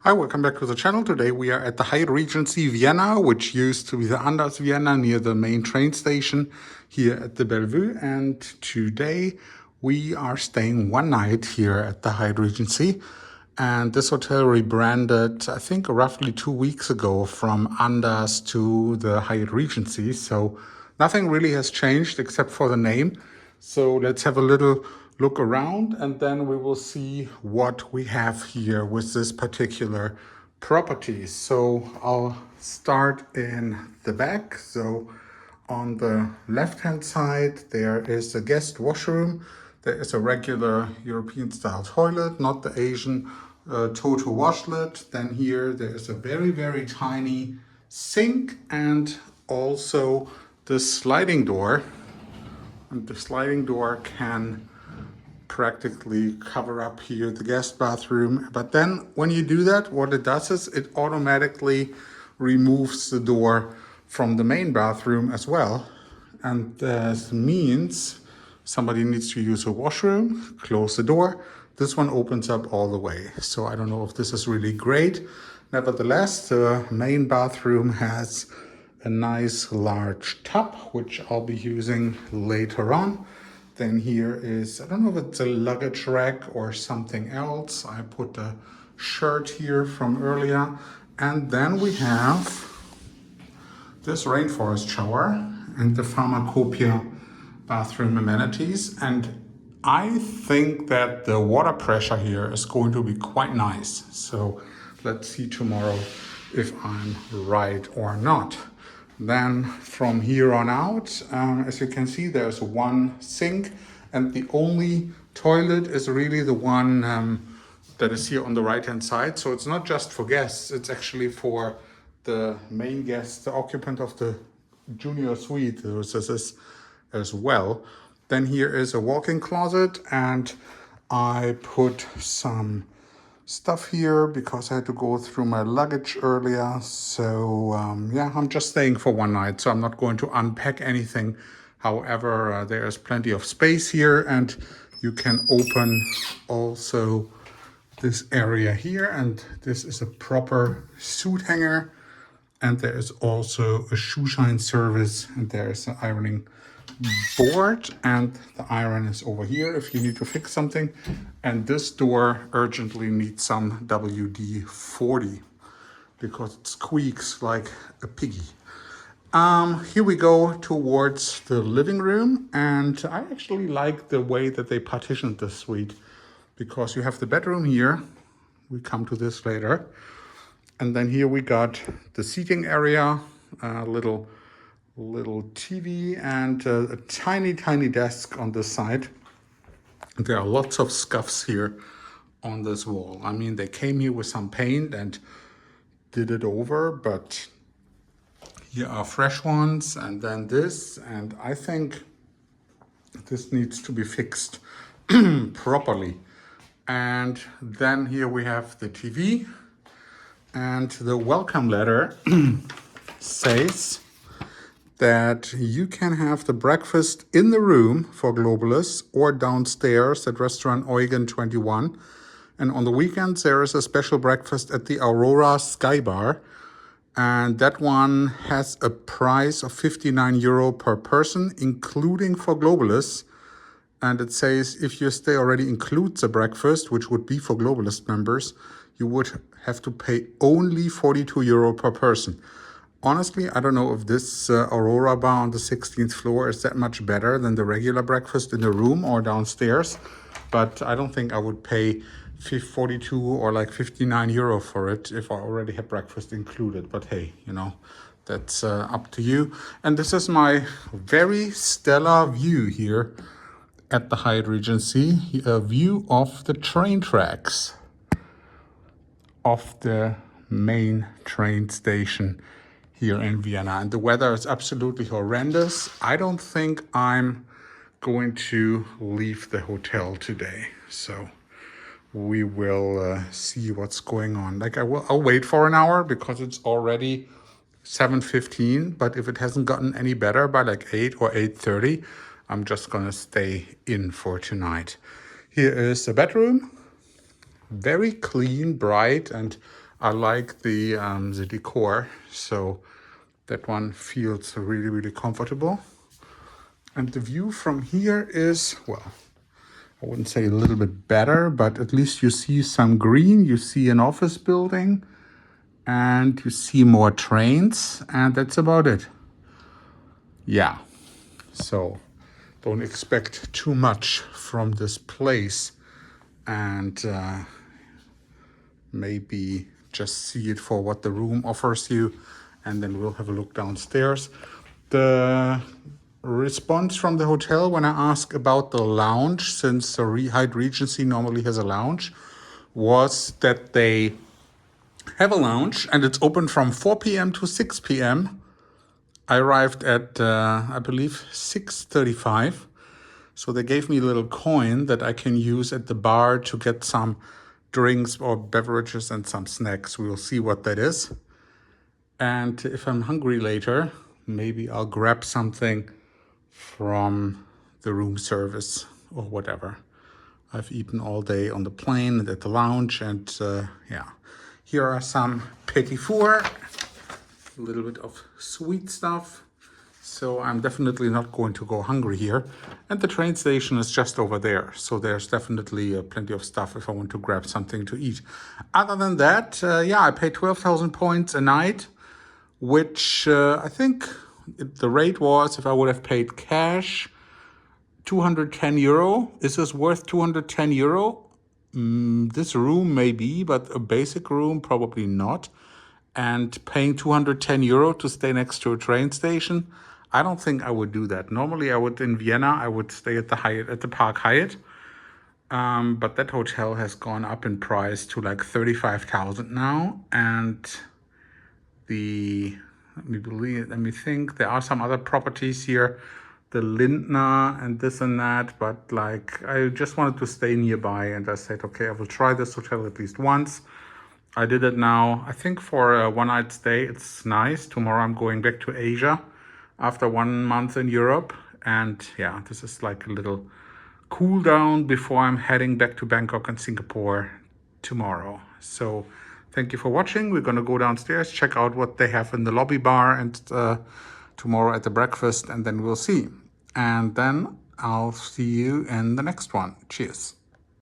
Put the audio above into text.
Hi, welcome back to the channel. Today we are at the Hyatt Regency Vienna, which used to be the Andaz Vienna near the main train station here at the Bellevue. And today we are staying one night here at the Hyatt Regency. And this hotel rebranded, I think, roughly 2 weeks ago from Andaz to the Hyatt Regency. So nothing really has changed except for the name. So let's have a little look around and then we will see what we have here with this particular property. So I'll start in the back. So on the left-hand side, there is a guest washroom. There is a regular European style toilet, not the Asian total washlet. Then here there is a very, very tiny sink and also the sliding door. And the sliding door can practically cover up here the guest bathroom. But then when you do that, what it does is it automatically removes the door from the main bathroom as well. And this means somebody needs to use a washroom, close the door. This one opens up all the way. So I don't know if this is really great. Nevertheless, the main bathroom has a nice large tub, which I'll be using later on. Then here is, I don't know if it's a luggage rack or something else. I put a shirt here from earlier. And then we have this rainforest shower and the pharmacopoeia bathroom amenities. And I think that the water pressure here is going to be quite nice. So let's see tomorrow if I'm right or not. Then from here on out, as you can see, there's one sink and the only toilet is really the one that is here on the right hand side. So it's not just for guests, it's actually for the main guest, the occupant of the junior suite, this is as well. Then here is a walk-in closet and I put some stuff here because I had to go through my luggage earlier. So yeah, I'm just staying for one night, so I'm not going to unpack anything. However, there is plenty of space here and you can open also this area here, and this is a proper suit hanger, and there is also a shoe shine service, and there is an ironing board, and the iron is over here if you need to fix something. And this door urgently needs some WD-40 because it squeaks like a piggy. Here we go towards the living room, and I actually like the way that they partitioned this suite because you have the bedroom here. We come to this later. And then here we got the seating area, a little TV and a tiny desk on this side. There are lots of scuffs here on this wall. I mean, they came here with some paint and did it over, but here are fresh ones, and then this, and I think this needs to be fixed properly. And then here we have the TV, and the welcome letter says that you can have the breakfast in the room for globalists or downstairs at restaurant Eugen 21. And on the weekends, there is a special breakfast at the Aurora Sky Bar. And that one has a price of €59 per person, including for globalists. And it says if your stay already includes a breakfast, which would be for globalist members, you would have to pay only €42 per person. Honestly, I don't know if this Aurora bar on the 16th floor is that much better than the regular breakfast in the room or downstairs, but I don't think I would pay 42 or like €59 for it if I already had breakfast included. But hey, you know, that's up to you. And this is my very stellar view here at the Hyatt Regency, a view of the train tracks of the main train station here in Vienna. And the weather is absolutely horrendous. I don't think I'm going to leave the hotel today. So we will see what's going on. Like I'll wait for an hour because it's already 7:15. But if it hasn't gotten any better by like 8 or 8:30, I'm just gonna stay in for tonight. Here is the bedroom. Very clean, bright, and I like the decor, so that one feels really, really comfortable. And the view from here is, well, I wouldn't say a little bit better, but at least you see some green, you see an office building, and you see more trains, and that's about it. Yeah, so don't expect too much from this place, and maybe just see it for what the room offers you, and then we'll have a look downstairs. The response from the hotel when I asked about the lounge, since the Hyatt Regency normally has a lounge, was that they have a lounge and it's open from 4 p.m. to 6 p.m. I arrived at, I believe, 6:35. So they gave me a little coin that I can use at the bar to get some drinks or beverages and some snacks. We'll see what that is. And if I'm hungry later, maybe I'll grab something from the room service or whatever. I've eaten all day on the plane and at the lounge, and yeah. Here are some petit four, a little bit of sweet stuff. So I'm definitely not going to go hungry here. And the train station is just over there. So there's definitely plenty of stuff if I want to grab something to eat. Other than that, yeah, I paid 12,000 points a night, which I think the rate was, if I would have paid cash, 210 euro. Is this worth 210 euro? This room maybe, but a basic room probably not. And paying 210 euro to stay next to a train station, I don't think I would do that. Normally I would, in Vienna, I would stay at the Hyatt, at the Park Hyatt. But that hotel has gone up in price to like 35,000 now. And let me think, there are some other properties here, the Lindner and this and that, but like I just wanted to stay nearby, and I said, okay, I will try this hotel at least once. I did it now. I think for a one-night stay, it's nice. Tomorrow I'm going back to Asia after 1 month in Europe. And yeah, this is like a little cool down before I'm heading back to Bangkok and Singapore tomorrow. So thank you for watching. We're going to go downstairs, check out what they have in the lobby bar, and tomorrow at the breakfast, and then we'll see. And then I'll see you in the next one. Cheers.